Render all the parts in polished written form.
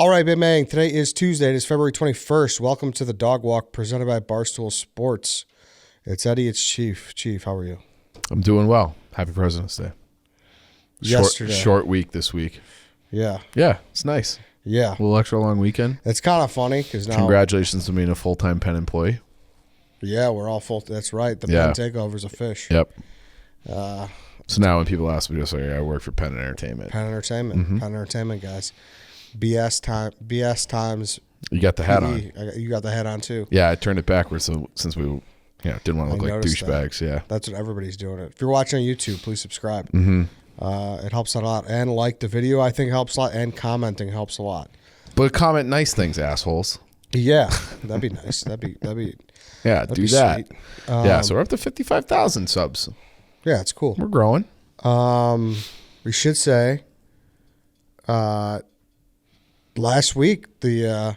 All right, Big Man. Today is Tuesday. It is February 21st. Welcome to the Dog Walk presented by Barstool Sports. It's Eddie. It's Chief. Chief, how are you? I'm doing well. Happy President's Day. Yesterday. Short week this week. Yeah. Yeah, it's nice. Yeah. A little extra long weekend. It's kind of funny because now. Congratulations to being a full-time pen employee. Yeah, we're all full. That's right. The pen takeover's a fish. Yep. So now when people ask me, just like, I work for Penn Entertainment. Penn Entertainment. Mm-hmm. Penn Entertainment, guys. BS times. You got the hat on. You got the hat on, too. Yeah, I turned it backwards since we didn't want to look like douchebags. Yeah. That's what everybody's doing. If you're watching on YouTube, please subscribe. Mm-hmm. It helps out a lot. And like the video, I think helps a lot. And commenting helps a lot. But comment nice things, assholes. Yeah, that'd be nice. That'd be yeah, that'd do be that. Sweet. Yeah, so we're up to 55,000 subs. Yeah, it's cool. We're growing. We should say last week a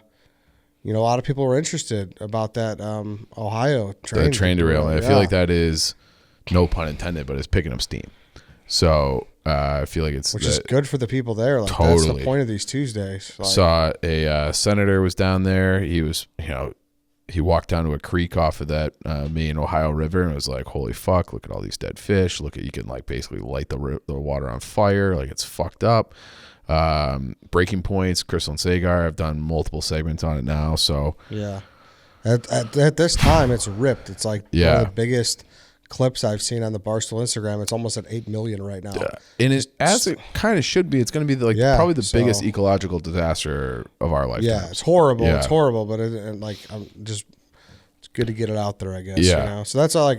lot of people were interested about that Ohio train. The train derail. Yeah. I feel like that is, no pun intended, but it's picking up steam. So I feel like it's... Which is good for the people there. Like, totally. That's the point of these Tuesdays. Like, saw a senator was down there. He was, he walked down to a creek off of that main Ohio River and was like, holy fuck, look at all these dead fish. Look at, you can like basically light the water on fire. Like, it's fucked up. Breaking Points, Crystal and Sagar. I've done multiple segments on it now. So yeah. At this time, it's ripped. It's like one of the biggest clips I've seen on the Barstool Instagram. It's almost at 8 million right now. Yeah. And as it kind of should be, it's going to be probably the biggest ecological disaster of our lifetime. Yeah, it's horrible. Yeah. It's horrible, but it's good to get it out there, I guess. Yeah. So that's all.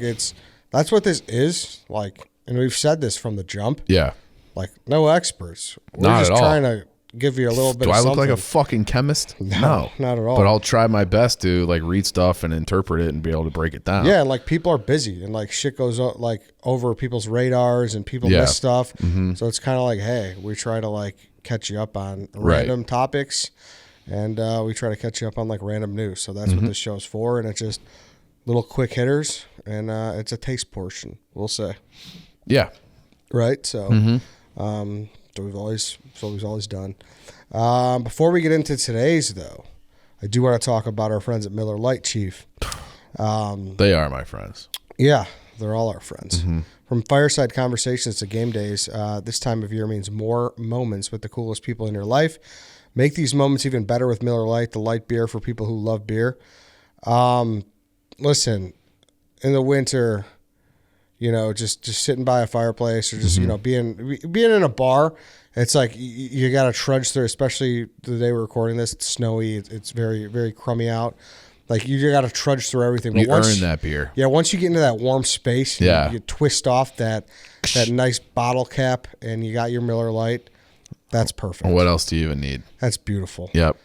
That's what this is like, and we've said this from the jump. Yeah. Like, no experts. We're Not just at all. trying to give you a little bit. Do of I look something. like a fucking chemist? No, not at all. But I'll try my best to like read stuff and interpret it and be able to break it down. Yeah, and like people are busy and like shit goes like over people's radars and people miss stuff. Mm-hmm. So it's kind of like, hey, we try to like catch you up on random topics, and we try to catch you up on like random news. So that's what this show's for, and it's just little quick hitters, and it's a taste portion, we'll say. Yeah. Right. So. So we've always done. Before we get into today's, though, I do want to talk about our friends at Miller Lite, Chief. They are my friends. Yeah, they're all our friends. From fireside conversations to game days, this time of year means more moments with the coolest people in your life. Make these moments even better with Miller Lite, the light beer for people who love beer. Listen, in the winter, just sitting by a fireplace or just, being in a bar, it's like you got to trudge through, especially the day we're recording this. It's snowy. It's very, very crummy out. Like, you got to trudge through everything. You earn that beer. Yeah, once you get into that warm space, you twist off that nice bottle cap and you got your Miller Lite. That's perfect. What else do you even need? That's beautiful. Yep.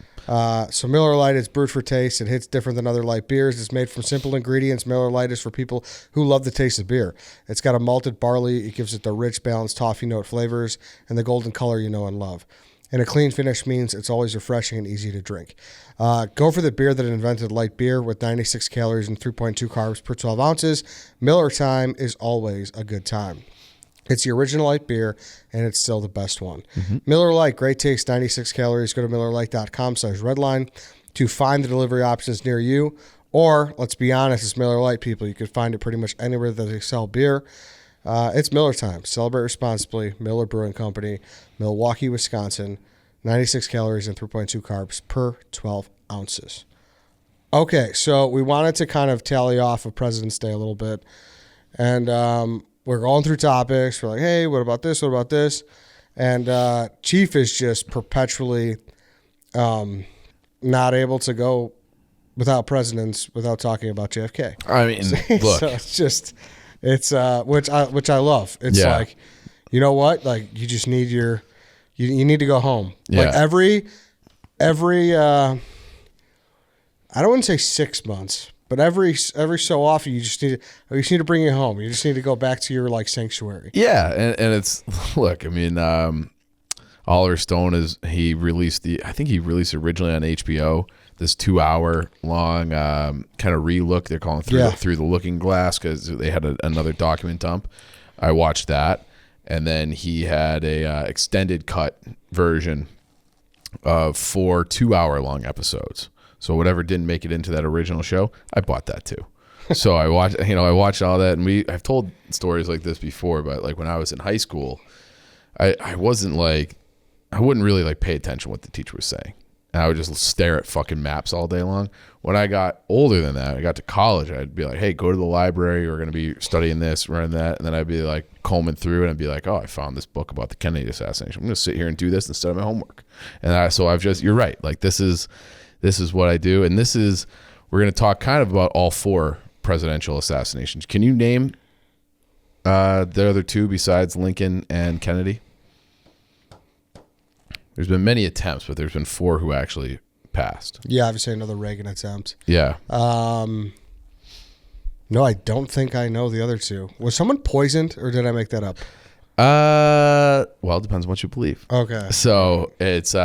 So Miller Lite is brewed for taste. It hits different than other light beers. It's made from simple ingredients. Miller Lite is for people who love the taste of beer. It's got a malted barley. It gives it the rich, balanced toffee note flavors and the golden color you know and love. And a clean finish means it's always refreshing and easy to drink. Go for the beer that invented light beer with 96 calories and 3.2 carbs per 12 ounces. Miller time is always a good time. It's the original light beer, and it's still the best one. Miller Lite, great taste, 96 calories. Go to MillerLite.com/redline to find the delivery options near you. Or, let's be honest, it's Miller Lite, people. You can find it pretty much anywhere that they sell beer. It's Miller time. Celebrate responsibly. Miller Brewing Company, Milwaukee, Wisconsin. 96 calories and 3.2 carbs per 12 ounces. Okay, so we wanted to kind of tally off of President's Day a little bit. And we're going through topics. We're like, hey, what about this? What about this? And Chief is just perpetually not able to go without presidents without talking about JFK. I mean, look. So it's just, which I love. It's like, you know what? Like, you just need you need to go home. Yeah. Like every I don't want to say 6 months, but every so often you just need to bring it home. You just need to go back to your like sanctuary. Yeah, and it's, look, I mean, Oliver Stone he released originally on HBO this 2-hour long kind of relook. They're calling through the looking glass because they had another document dump. I watched that, and then he had a extended cut version of 4 2-hour-long episodes. So whatever didn't make it into that original show, I bought that too. So I watched all that, and I've told stories like this before, but like when I was in high school, I wasn't like, I wouldn't really like pay attention to what the teacher was saying. And I would just stare at fucking maps all day long. When I got older than that, I got to college, I'd be like, hey, go to the library. We're going to be studying this, running that. And then I'd be like combing through and I'd be like, oh, I found this book about the Kennedy assassination. I'm going to sit here and do this instead of my homework. And so you're right. Like this is what I do. And we're going to talk kind of about all 4 presidential assassinations. Can you name the other 2 besides Lincoln and Kennedy? There's been many attempts, but there's been 4 who actually passed. Yeah, obviously another Reagan attempt. Yeah. No, I don't think I know the other 2. Was someone poisoned, or did I make that up? Well, it depends on what you believe. Okay. So it's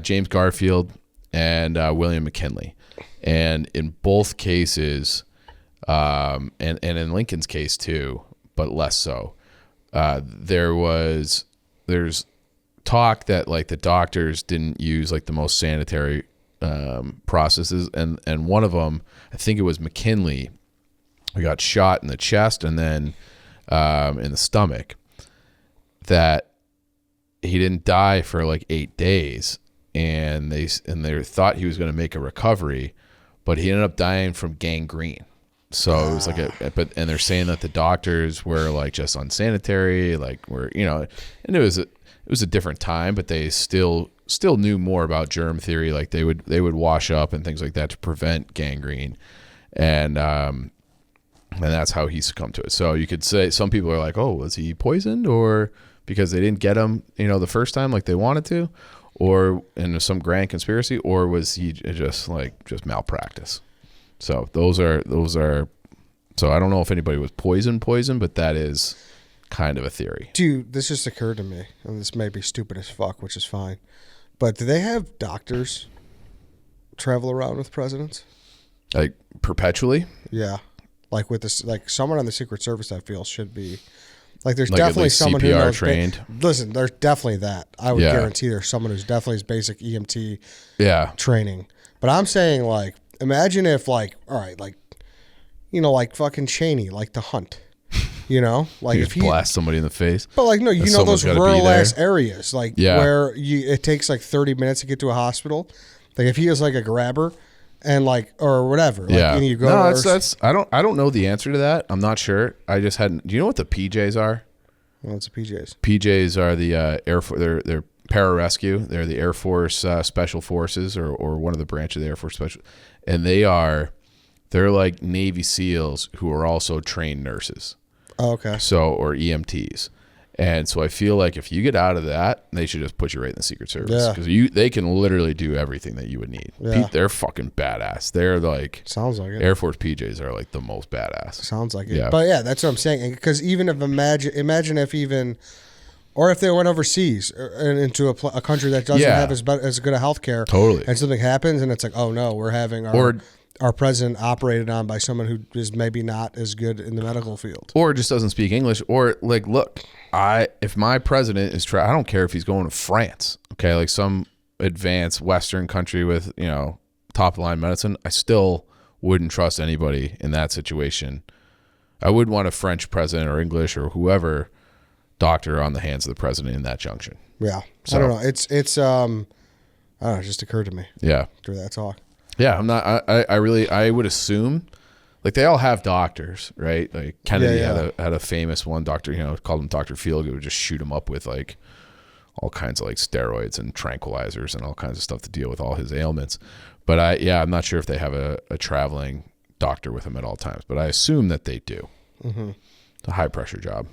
James Garfield and William McKinley, and in both cases, and in Lincoln's case too, but less so. There's talk that like the doctors didn't use like the most sanitary processes, and one of them, I think it was McKinley, who got shot in the chest and then in the stomach, that he didn't die for like 8 days, and they thought he was going to make a recovery, but he ended up dying from gangrene. So it was like and they're saying that the doctors were like just unsanitary, like and it was a different time, but they still knew more about germ theory. Like they would wash up and things like that to prevent gangrene, and that's how he succumbed to it. So you could say some people are like, oh, was he poisoned, or because they didn't get him, the first time like they wanted to, or in some grand conspiracy, or was he just malpractice? So those are. So I don't know if anybody was poisoned, but that is kind of a theory. Dude, this just occurred to me, and this may be stupid as fuck, which is fine. But do they have doctors travel around with presidents? Like perpetually? Yeah. Like with this, like someone on the Secret Service, I feel should be like. There's like definitely someone CPR who knows trained. Listen, there's definitely that. I would guarantee there's someone who's definitely has basic EMT training. But I'm saying like, imagine if like, all right, like, like fucking Cheney, like The Hunt. Like if he blast somebody in the face. But like, no, those rural ass areas, like where it takes like 30 minutes to get to a hospital. Like if he is like a grabber and like, or whatever. Like, and you go I don't know the answer to that. I'm not sure. I just hadn't. Do you know what the PJs are? What's the PJs? PJs are the Air Force. They're pararescue. They're the Air Force Special Forces, or one of the branch of the Air Force Special, and they're like Navy SEALs who are also trained nurses. Oh, okay. So, or EMTs. And so I feel like if you get out of that, they should just put you right in the Secret Service, because they can literally do everything that you would need. Yeah. They're fucking badass. They're like, sounds like it. Air Force PJs are like the most badass. Sounds like it. Yeah. But yeah, that's what I'm saying. Because even if imagine if even, or if they went overseas and into a country that doesn't have as good a healthcare, totally, and something happens and it's like, oh no, we're having our president operated on by someone who is maybe not as good in the medical field, or just doesn't speak English, or like, look, if my president is I don't care if he's going to France, okay, like some advanced Western country with top line medicine, I still wouldn't trust anybody in that situation. I would want a French president or English or whoever doctor on the hands of the president in that junction. Yeah, so, I don't know. It's I don't know. It just occurred to me. Yeah, through that talk. Yeah, I'm not. I would assume, like they all have doctors, right? Like Kennedy had a famous one doctor, called him Dr. Feelgood, would just shoot him up with like all kinds of like steroids and tranquilizers and all kinds of stuff to deal with all his ailments. But I'm not sure if they have a traveling doctor with him at all times. But I assume that they do. Mm-hmm. It's a high pressure job.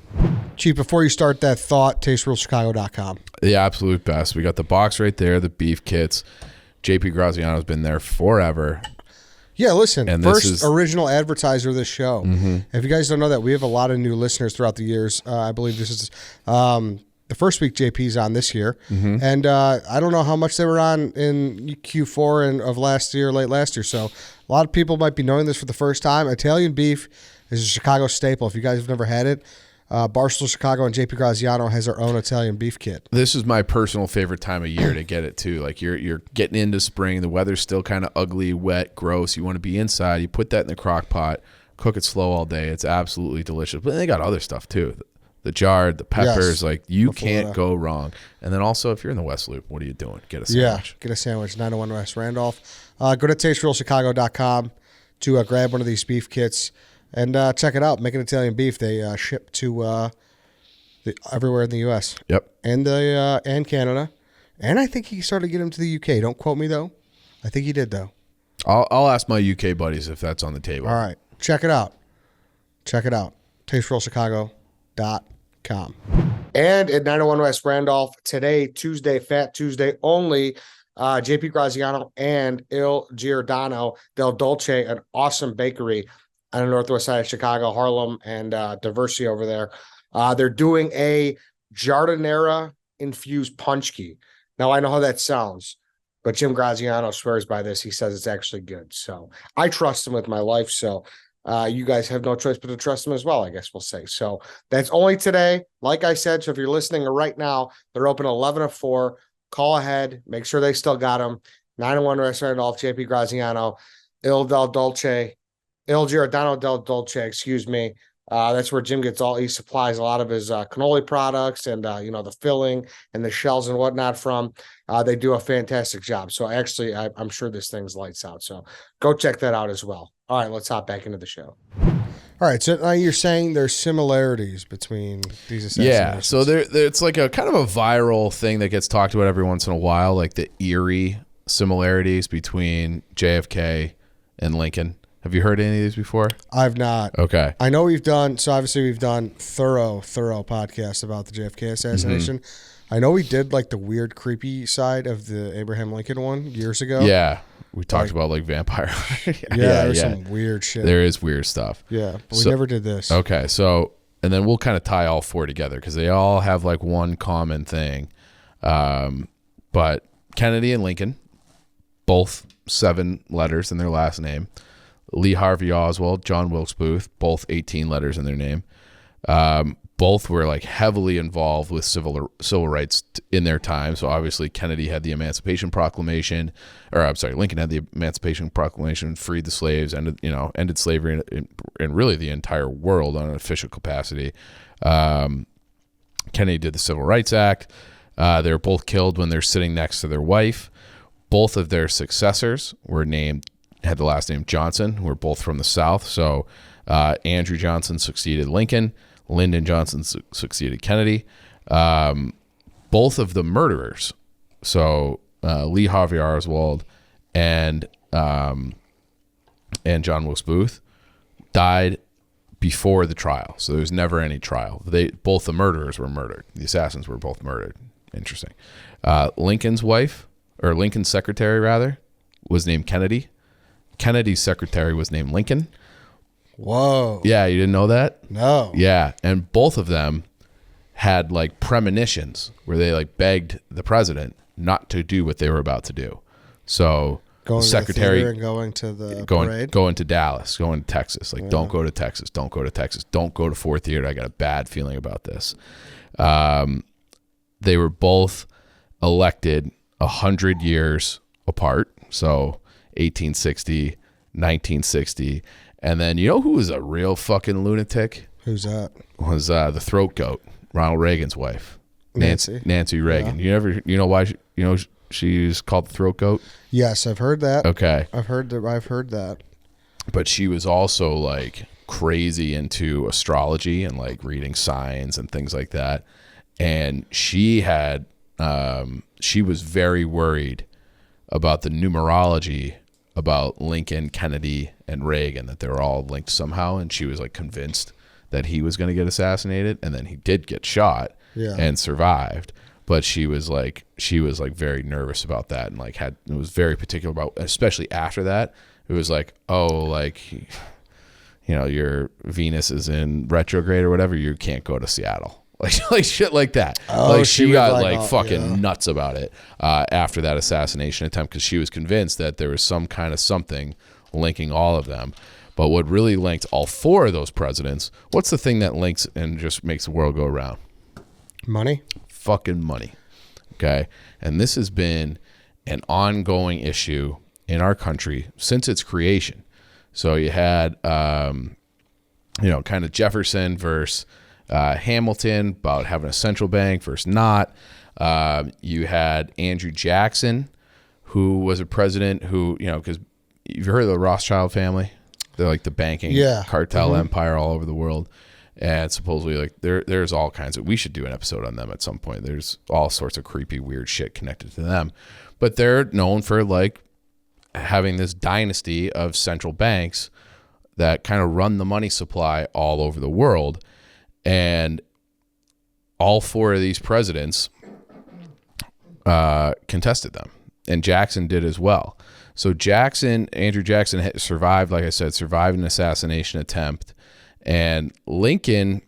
Chief, before you start that thought, tasteruleschicago.com. The absolute best. We got the box right there, the beef kits. JP Graziano's been there forever. Yeah, listen, and first original advertiser of this show. Mm-hmm. If you guys don't know that, we have a lot of new listeners throughout the years. I believe this is the first week JP's on this year. Mm-hmm. And I don't know how much they were on in Q4 of last year, late last year. So a lot of people might be knowing this for the first time. Italian beef is a Chicago staple. If you guys have never had it, Barstool Chicago and JP Graziano has their own Italian beef kit. This is my personal favorite time of year to get it too. Like you're getting into spring, the weather's still kind of ugly, wet, gross. You want to be inside. You put that in the crock pot, cook it slow all day. It's absolutely delicious. But they got other stuff too. The jarred, the peppers, like you can't go wrong. And then also, if you're in the West Loop, what are you doing? Get a sandwich. Yeah, get a sandwich. 901 West Randolph. Go to tasterealchicago.com to grab one of these beef kits and check it out. Making Italian beef. They ship to everywhere in the U.S. Yep. And Canada. And I think he started getting them to the U.K. Don't quote me, though. I think he did, though. I'll ask my UK buddies if that's on the table. All right. Check it out. tasterealchicago.com. And at 901 West Randolph, today, Tuesday, Fat Tuesday only, JP Graziano and Il Giordano del Dolce, an awesome bakery on the northwest side of Chicago, Harlem, and Diversey over there. They're doing a Giardiniera-infused punch key. Now, I know how that sounds, but Jim Graziano swears by this. He says it's actually good. So I trust him with my life. So you guys have no choice but to trust him as well, I guess we'll say. So that's only today. Like I said, so if you're listening right now, they're open 11 to 4. Call ahead. Make sure they still got them. 901 West Randolph, JP Graziano, Il Giordano del Dolce, excuse me. That's where Jim gets he supplies a lot of his cannoli products and, the filling and the shells and whatnot from. They do a fantastic job. So actually, I'm sure this thing's lights out. So go check that out as well. All right, let's hop back into the show. All right, so now you're saying there's similarities between these assassinations. Yeah, so it's like a kind of a viral thing that gets talked about every once in a while, like the eerie similarities between JFK and Lincoln. Have you heard any of these before? I've not. Okay. I know we've done thorough podcasts about the JFK assassination. Mm-hmm. I know we did like the weird, creepy side of the Abraham Lincoln one years ago. Yeah. We talked about like vampire. There's some weird shit. There is weird stuff. Yeah, but we never did this. Okay, so, and then we'll kind of tie all four together because they all have like one common thing. But Kennedy and Lincoln, both 7 letters in their last name. Lee Harvey Oswald, John Wilkes Booth, both 18 letters in their name. Both were like heavily involved with civil rights in their time. So obviously Kennedy had the Emancipation Proclamation, Lincoln had the Emancipation Proclamation, freed the slaves, ended slavery in really the entire world on an official capacity. Kennedy did the Civil Rights Act. They were both killed when they're sitting next to their wife. Both of their successors had the last name Johnson, who were both from the South. So Andrew Johnson succeeded Lincoln. Lyndon Johnson succeeded Kennedy. Both of the murderers, so Lee Harvey Oswald and John Wilkes Booth, died before the trial. So there was never any trial. Both the murderers were murdered. The assassins were both murdered. Interesting. Lincoln's secretary, rather, was named Kennedy. Kennedy's secretary was named Lincoln. Whoa. Yeah, you didn't know that? No. Yeah, and both of them had like premonitions where they like begged the president not to do what they were about to do. So going the secretary to the theater and going to the parade? Going to Dallas, going to Texas. Like, don't go to Texas. Don't go to Texas. Don't go to Ford Theater. I got a bad feeling about this. They were both elected 100 years apart. So 1860, 1960. And then you know who was a real fucking lunatic? Who's that? Was the throat goat, Ronald Reagan's wife, Nancy Reagan. Yeah. You know why? She's called the throat goat. Yes, I've heard that. Okay, I've heard that. But she was also like crazy into astrology and like reading signs and things like that. And she was very worried about the numerology about Lincoln, Kennedy, and Reagan, that they were all linked somehow, and she was like convinced that he was going to get assassinated, and then he did get shot and survived. But she was like very nervous about that, and like was very particular about, especially after that. It was like, your Venus is in retrograde or whatever, you can't go to Seattle. Like shit like that. Like she got fucking nuts about it after that assassination attempt, because she was convinced that there was some kind of something linking all of them. But what really linked all 4 of those presidents, what's the thing that links and just makes the world go around? Money. Fucking money. Okay. And this has been an ongoing issue in our country since its creation. So you had, kind of Jefferson versus Hamilton about having a central bank versus not. You had Andrew Jackson, who was a president who, because you've heard of the Rothschild family? They're like the banking cartel empire all over the world. And supposedly, like, there's all kinds of, we should do an episode on them at some point. There's all sorts of creepy, weird shit connected to them. But they're known for, like, having this dynasty of central banks that kind of run the money supply all over the world. And all 4 of these presidents contested them. And Jackson did as well. So Andrew Jackson survived, like I said, survived an assassination attempt. And Lincoln,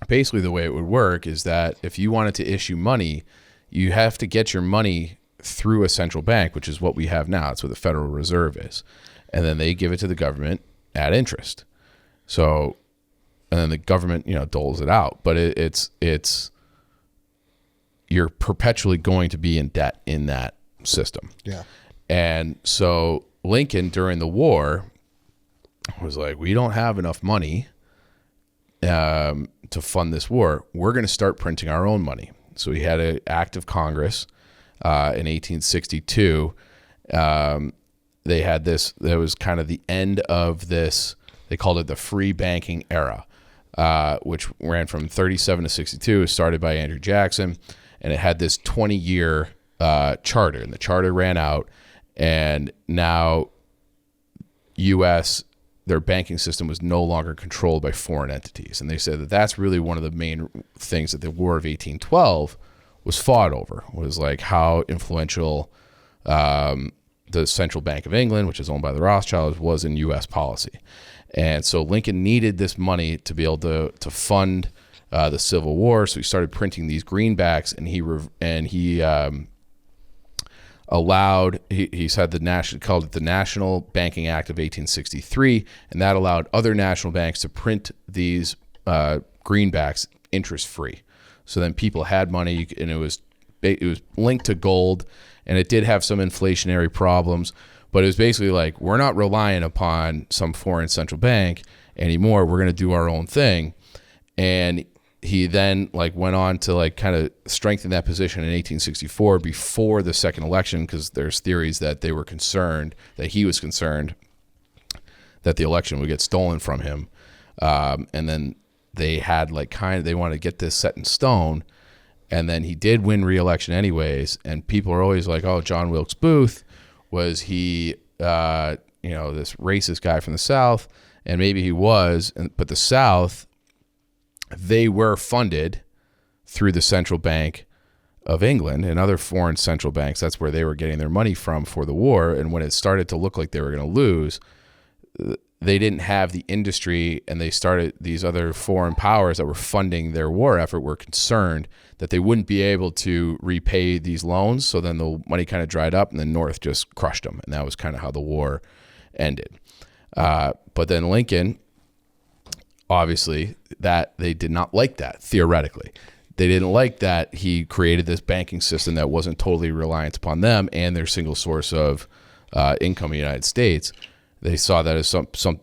basically the way it would work is that if you wanted to issue money, you have to get your money through a central bank, which is what we have now. It's what the Federal Reserve is. And then they give it to the government at interest. So, and then the government, doles it out. But it's you're perpetually going to be in debt in that system. Yeah. And so Lincoln during the war was like, we don't have enough money to fund this war. We're going to start printing our own money. So he had an act of Congress in 1862. They had this, that was kind of the end of this, they called it the free banking era, which ran from 37 to 62. It was started by Andrew Jackson, and it had this 20-year charter, and the charter ran out, and now U.S., their banking system was no longer controlled by foreign entities. And they said that that's really one of the main things that the War of 1812 was fought over, was like how influential the Central Bank of England, which is owned by the Rothschilds, was in U.S. policy. And so Lincoln needed this money to be able to fund the Civil War. So he started printing these greenbacks, and he allowed, he said called it the National Banking Act of 1863, and that allowed other national banks to print these greenbacks interest-free. So then people had money, and it was linked to gold, and it did have some inflationary problems, but it was basically like, we're not relying upon some foreign central bank anymore. We're going to do our own thing. And he then went on to kind of strengthen that position in 1864 before the second election, because there's theories that he was concerned that the election would get stolen from him. And then they had they wanted to get this set in stone. And then he did win re-election anyways. And people are always like, oh, John Wilkes Booth, was he, this racist guy from the South? And maybe he was, but the South, they were funded through the Central Bank of England and other foreign central banks. That's where they were getting their money from for the war. And when it started to look like they were going to lose, they didn't have the industry, and they started, these other foreign powers that were funding their war effort were concerned that they wouldn't be able to repay these loans. So then the money kind of dried up, and the North just crushed them. And that was kind of how the war ended. But then Lincoln, obviously, that they did not like that, theoretically. They didn't like that he created this banking system that wasn't totally reliant upon them and their single source of income in the United States. They saw that as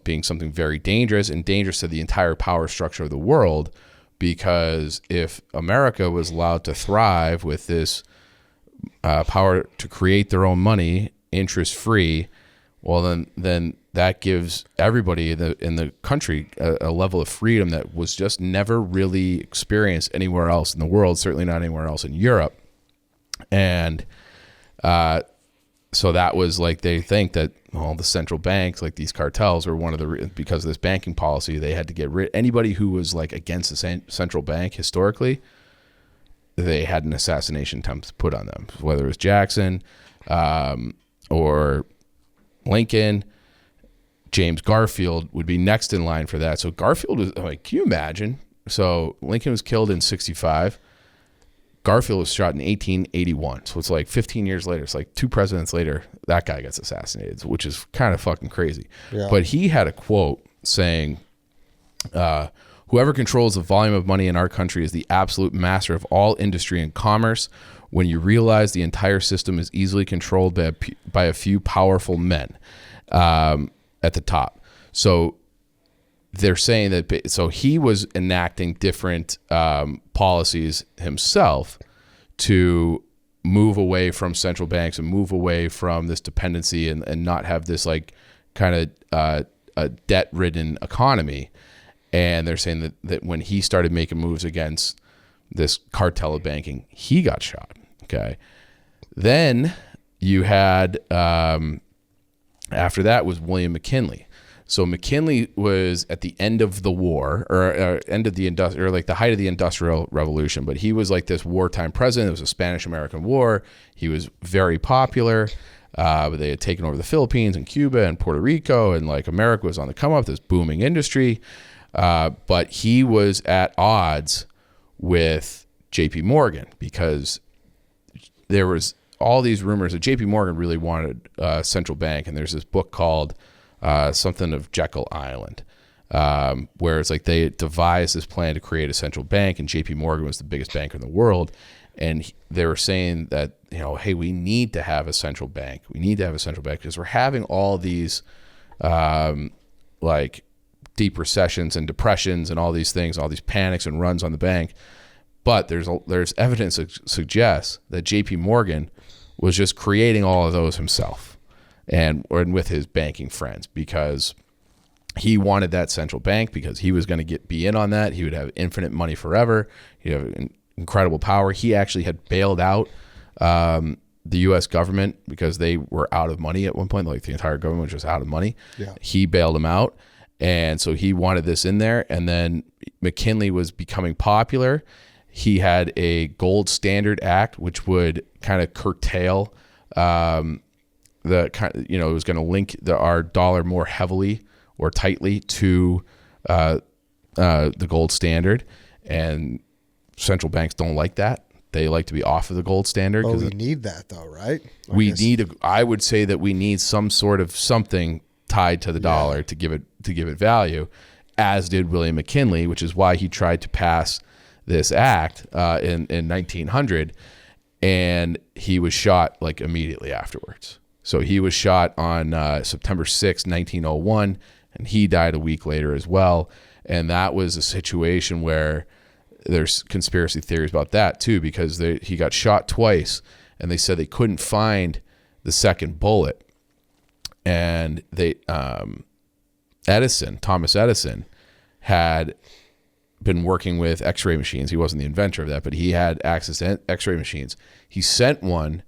being something very dangerous, and dangerous to the entire power structure of the world, because if America was allowed to thrive with this power to create their own money, interest-free, well, then that gives everybody in the country a level of freedom that was just never really experienced anywhere else in the world, certainly not anywhere else in Europe. And so that was they think that all the central banks, these cartels, were one of the, because of this banking policy, they had to get rid, anybody who was against the central bank historically, they had an assassination attempt put on them, whether it was Jackson or Lincoln. James Garfield would be next in line for that. So Garfield was can you imagine? So Lincoln was killed in 1965. Garfield was shot in 1881. So it's like 15 years later. It's like 2 presidents later, that guy gets assassinated, which is kind of fucking crazy. Yeah. But he had a quote saying, whoever controls the volume of money in our country is the absolute master of all industry and commerce. When you realize the entire system is easily controlled by a few powerful men at the top. So they're saying that, so he was enacting different policies himself to move away from central banks and move away from this dependency and not have this like kind of a debt-ridden economy. And they're saying that when he started making moves against this cartel of banking, he got shot. Okay. Then you had, after that was William McKinley. So McKinley was at the end of the war, or end of the like the height of the Industrial Revolution, but he was like this wartime president. It was a Spanish-American War. He was very popular. They had taken over the Philippines and Cuba and Puerto Rico, and like America was on the come up, this booming industry. But he was at odds with JP Morgan because there was all these rumors that JP Morgan really wanted a central bank. And there's this book called something of Jekyll Island, where it's like they devised this plan to create a central bank, and JP Morgan was the biggest banker in the world. And they were saying that, hey, we need to have a central bank. We need to have a central bank because we're having all these like deep recessions and depressions and all these things, all these panics and runs on the bank. But there's evidence that suggests that JP Morgan was just creating all of those himself and with his banking friends, because he wanted that central bank, because he was going to be in on that. He would have infinite money forever. He'd have incredible power. He actually had bailed out the U.S. government because they were out of money at one point. Like the entire government was just out of money. Yeah. He bailed them out. And so he wanted this in there. And then McKinley was becoming popular. He had a Gold Standard Act, which would kind of curtail it was going to link our dollar more heavily or tightly to the gold standard. And central banks don't like that. They like to be off of the gold standard. Oh, we need that though, right? I would say that we need some sort of something tied to the dollar to give it value, as did William McKinley, which is why he tried to pass this act in 1900, and he was shot like immediately afterwards. So he was shot on September 6, 1901, and he died a week later as well. And that was a situation where there's conspiracy theories about that too, because he got shot twice, and they said they couldn't find the second bullet. And Thomas Edison had been working with X-ray machines. He wasn't the inventor of that, but he had access to X-ray machines. He sent one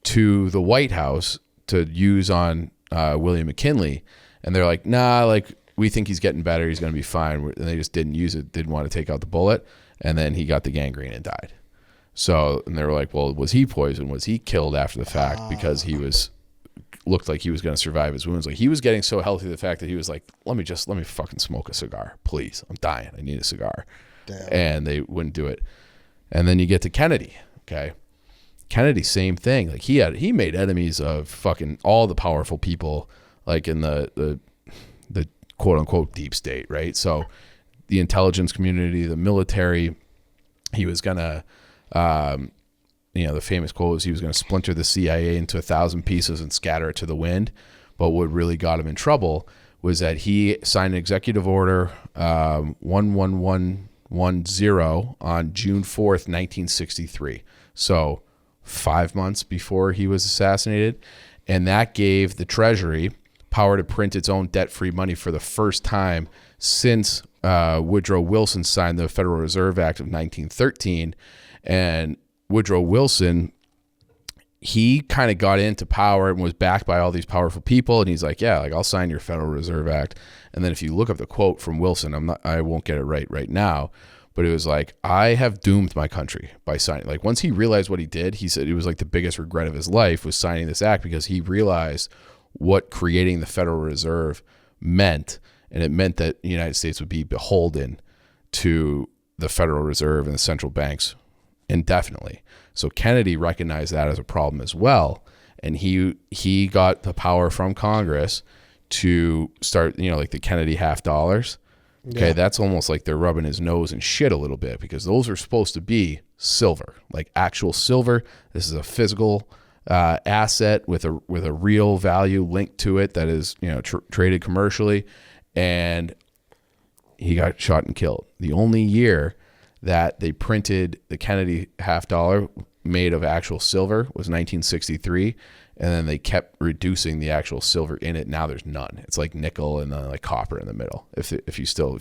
to the White House to use on William McKinley, and they're like, nah, like we think he's getting better. He's going to be fine. And they just didn't use it, didn't want to take out the bullet, and then he got the gangrene and died. So, and they were like, well, was he poisoned? Was he killed after the fact because he looked like he was going to survive his wounds? Like he was getting so healthy, the fact that he was like, let me fucking smoke a cigar, please. I'm dying. I need a cigar. Damn. And they wouldn't do it. And then you get to Kennedy. Okay. Kennedy, same thing. Like he made enemies of fucking all the powerful people, like in the quote unquote deep state. Right. So the intelligence community, the military, he was going to, the famous quote was he was going to splinter the CIA into 1,000 pieces and scatter it to the wind. But what really got him in trouble was that he signed an executive order 11110 on June 4th, 1963. So 5 months before he was assassinated. And that gave the Treasury power to print its own debt-free money for the first time since Woodrow Wilson signed the Federal Reserve Act of 1913. And Woodrow Wilson, he kind of got into power and was backed by all these powerful people. And he's like, yeah, like I'll sign your Federal Reserve Act. And then if you look up the quote from Wilson, I won't get it right now, but it was like, I have doomed my country by signing. Like once he realized what he did, he said it was like the biggest regret of his life was signing this act, because he realized what creating the Federal Reserve meant. And it meant that the United States would be beholden to the Federal Reserve and the central banks indefinitely. So Kennedy recognized that as a problem as well, and he got the power from Congress to start, like the Kennedy half dollars. Okay, Yeah. that's almost like they're rubbing his nose in shit a little bit, because those are supposed to be silver, like actual silver. This is a physical asset with a real value linked to it that is traded commercially, and he got shot and killed. The only year that they printed the Kennedy half dollar made of actual silver was 1963, and then they kept reducing the actual silver in it. Now there's none. It's like nickel and then like copper in the middle, if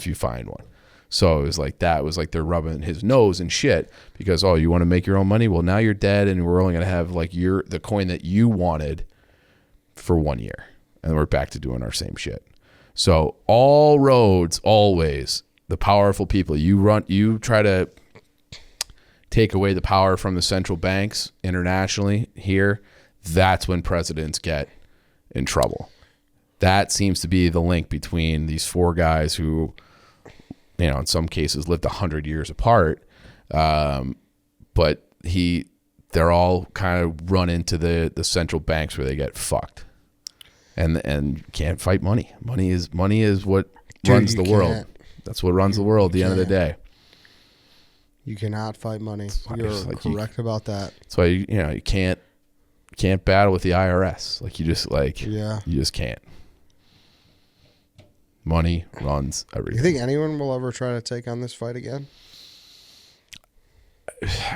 you find one. So it was like that was like they're rubbing his nose and shit, because you want to make your own money? Well, now you're dead, and we're only gonna have like the coin that you wanted for 1 year, and we're back to doing our same shit. So all roads, always, the powerful people. You try to take away the power from the central banks internationally here, that's when presidents get in trouble. That seems to be the link between these four guys who, in some cases lived 100 years apart. But they're all kind of run into the central banks where they get fucked. And can't fight money. Money is what runs the world. That's what runs the world at the end of the day. You cannot fight money. You're correct about that. That's why you can't battle with the IRS. Like you just can't. Money runs everything. You think anyone will ever try to take on this fight again?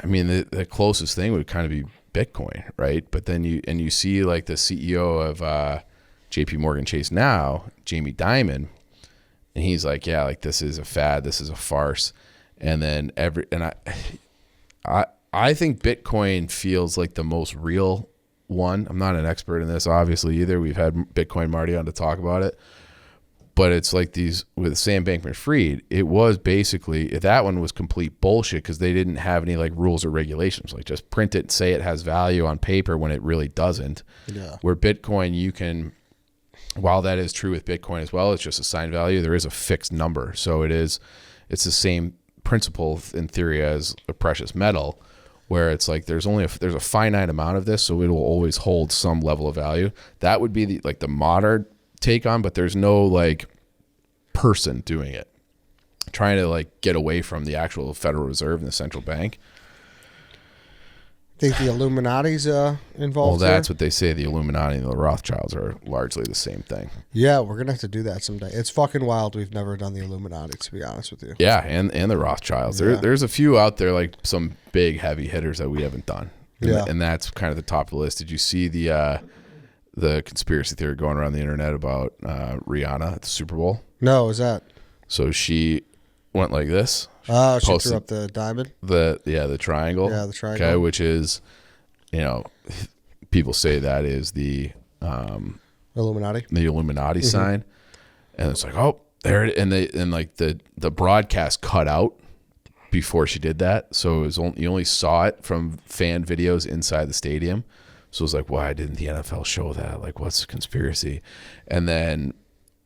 I mean, the closest thing would kind of be Bitcoin, right? But then you see like the CEO of JP Morgan Chase now, Jamie Dimon, and he's like, yeah, like this is a fad, this is a farce. And then I think Bitcoin feels like the most real one. I'm not an expert in this, obviously, either. We've had Bitcoin Marty on to talk about it. But it's like these with Sam Bankman-Fried, it was basically, that one was complete bullshit, because they didn't have any like rules or regulations. Like just print it, say it has value on paper when it really doesn't. Yeah. Where Bitcoin, you can, while that is true with Bitcoin as well, it's just assigned value. There is a fixed number. So it's the same principle in theory as a precious metal, where it's like there's a finite amount of this, so it will always hold some level of value. That would be the modern take on, but there's no like person doing it, trying to like get away from the actual Federal Reserve and the central bank. Think the Illuminati's involved? Well, that's what they say. The Illuminati and the Rothschilds are largely the same thing. Yeah, we're gonna have to do that someday. It's fucking wild. We've never done the Illuminati, to be honest with you. Yeah, and the Rothschilds. Yeah. There's a few out there, like some big heavy hitters that we haven't done. And that's kind of the top of the list. Did you see the conspiracy theory going around the internet about Rihanna at the Super Bowl? No, is that? So she went like this. Oh, she threw up the diamond? The triangle. Yeah, the triangle. Okay, which is, people say that is the Illuminati. The Illuminati sign. And it's like, oh, there it is. And like the broadcast cut out before she did that. So it was you only saw it from fan videos inside the stadium. So it was like, why didn't the NFL show that? Like, what's the conspiracy? And then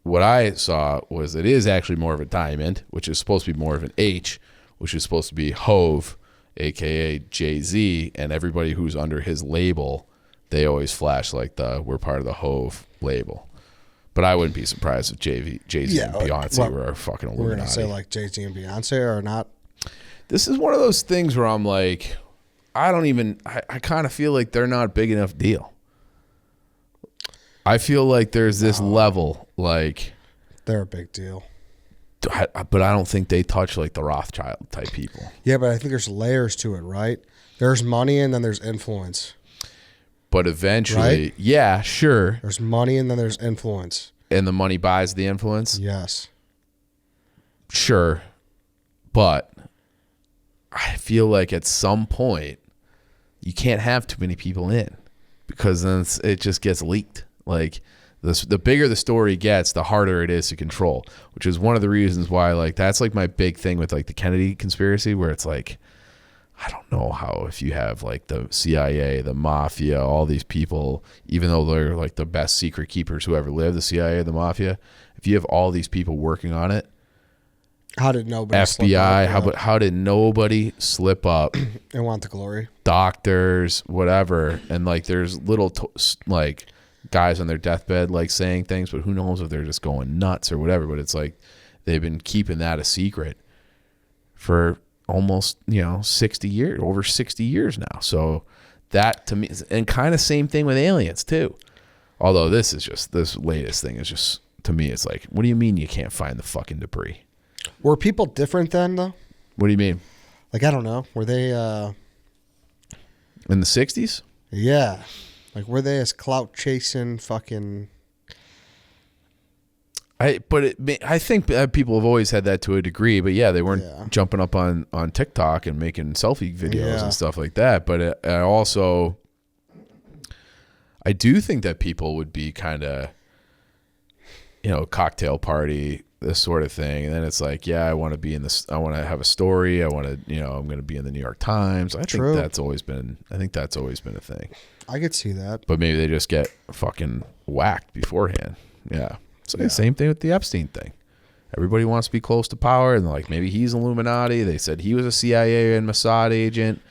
what I saw was it is actually more of a diamond, which is supposed to be more of an H, which is supposed to be Hove, a.k.a. Jay-Z, and everybody who's under his label, they always flash like we're part of the Hove label. But I wouldn't be surprised if Jay-Z and Beyonce were fucking Illuminati. We're going to say like Jay-Z and Beyonce are not. This is one of those things where I'm like, I kind of feel like they're not a big enough deal. I feel like there's this level, like they're a big deal, but I don't think they touch like the Rothschild type people. Yeah, but I think there's layers to it, right? There's money and then there's influence. But eventually, right? Yeah, sure. There's money and then there's influence. And the money buys the influence? Yes. Sure. But I feel like at some point, you can't have too many people in, because then it just gets leaked. Like the bigger the story gets, the harder it is to control, which is one of the reasons why like that's like my big thing with like the Kennedy conspiracy, where it's like, I don't know how, if you have like the CIA, the mafia, all these people, even though they're like the best secret keepers who ever lived, the CIA, the mafia, if you have all these people working on it, How did nobody FBI, how did nobody slip up? and want the glory? Doctors, whatever. And like there's little like guys on their deathbed like saying things, but who knows if they're just going nuts or whatever. But it's like they've been keeping that a secret for almost 60 years, over 60 years now. So that to me, and kind of same thing with aliens too. Although this latest thing is just, to me, it's like, what do you mean you can't find the fucking debris? Were people different then, though? What do you mean? Like, I don't know. Were they... in the 60s? Yeah. Like, were they as clout-chasing fucking... I think people have always had that to a degree, but yeah, they weren't jumping up on TikTok and making selfie videos and stuff like that. But I do think that people would be kind of, cocktail party, this sort of thing. And then it's like, yeah, I want to be in this. I want to have a story. I want to, I'm going to be in the New York Times. I think that's always been a thing. I could see that. But maybe they just get fucking whacked beforehand. Yeah. So the same thing with the Epstein thing. Everybody wants to be close to power, and like maybe he's Illuminati. They said he was a CIA and Mossad agent.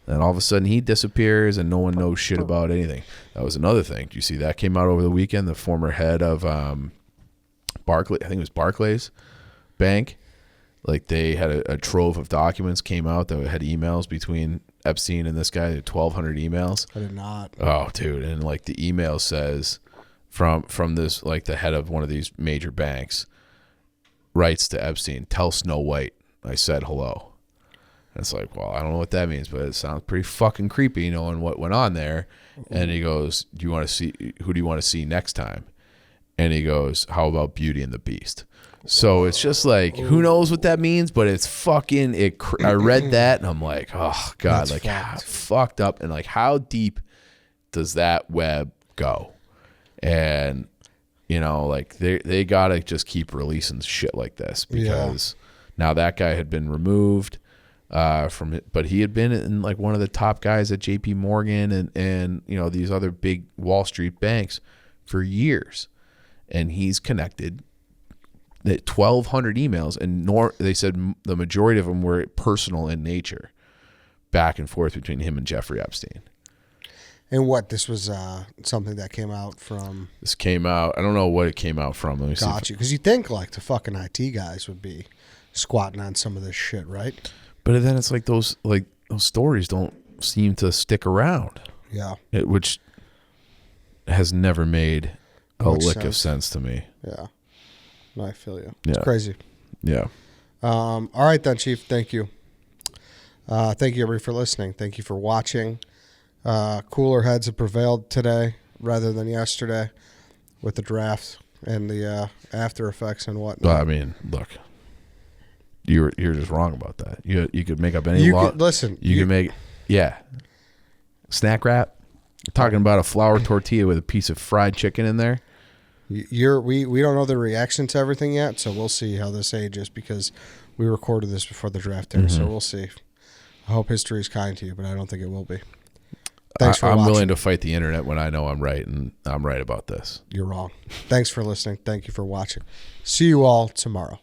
Then all of a sudden he disappears, and no one knows shit about anything. That was another thing. Do you see that came out over the weekend? The former head of Barclays, I think it was Barclays Bank. Like they had a trove of documents came out that had emails between Epstein and this guy. 1,200 emails. I did not. Oh, dude! And like the email says. From this, like the head of one of these major banks writes to Epstein, tell Snow White I said hello. And it's like, well, I don't know what that means, but it sounds pretty fucking creepy knowing what went on there. And he goes, who do you want to see next time? And he goes, how about Beauty and the Beast? So it's just like, who knows what that means, but it's fucking, I read that and I'm like, oh God, that's like fucked up. And like, how deep does that web go? And like they gotta just keep releasing shit like this because now that guy had been removed from it, but he had been in like one of the top guys at JP Morgan and these other big Wall Street banks for years, and he's connected that 1,200 emails, and they said the majority of them were personal in nature, back and forth between him and Jeffrey Epstein. And this was something that came out from... This came out... I don't know what it came out from. Let me see. Got you. Because you think like the fucking IT guys would be squatting on some of this shit, right? But then it's like those stories don't seem to stick around. Yeah. Which has never made a lick of sense to me. Yeah. No, I feel you. Yeah. It's crazy. Yeah. All right then, Chief. Thank you. Thank you, everybody, for listening. Thank you for watching. Cooler heads have prevailed today rather than yesterday with the draft and the after effects and whatnot. Well, I mean, look, you're just wrong about that. You could make up any law. Listen, you could make snack wrap. You're talking about a flour tortilla with a piece of fried chicken in there. We don't know the reaction to everything yet, so we'll see how this ages because we recorded this before the draft day, so we'll see. I hope history is kind to you, but I don't think it will be. Thanks for watching. I'm willing to fight the internet when I know I'm right, and I'm right about this. You're wrong. Thanks for listening. Thank you for watching. See you all tomorrow.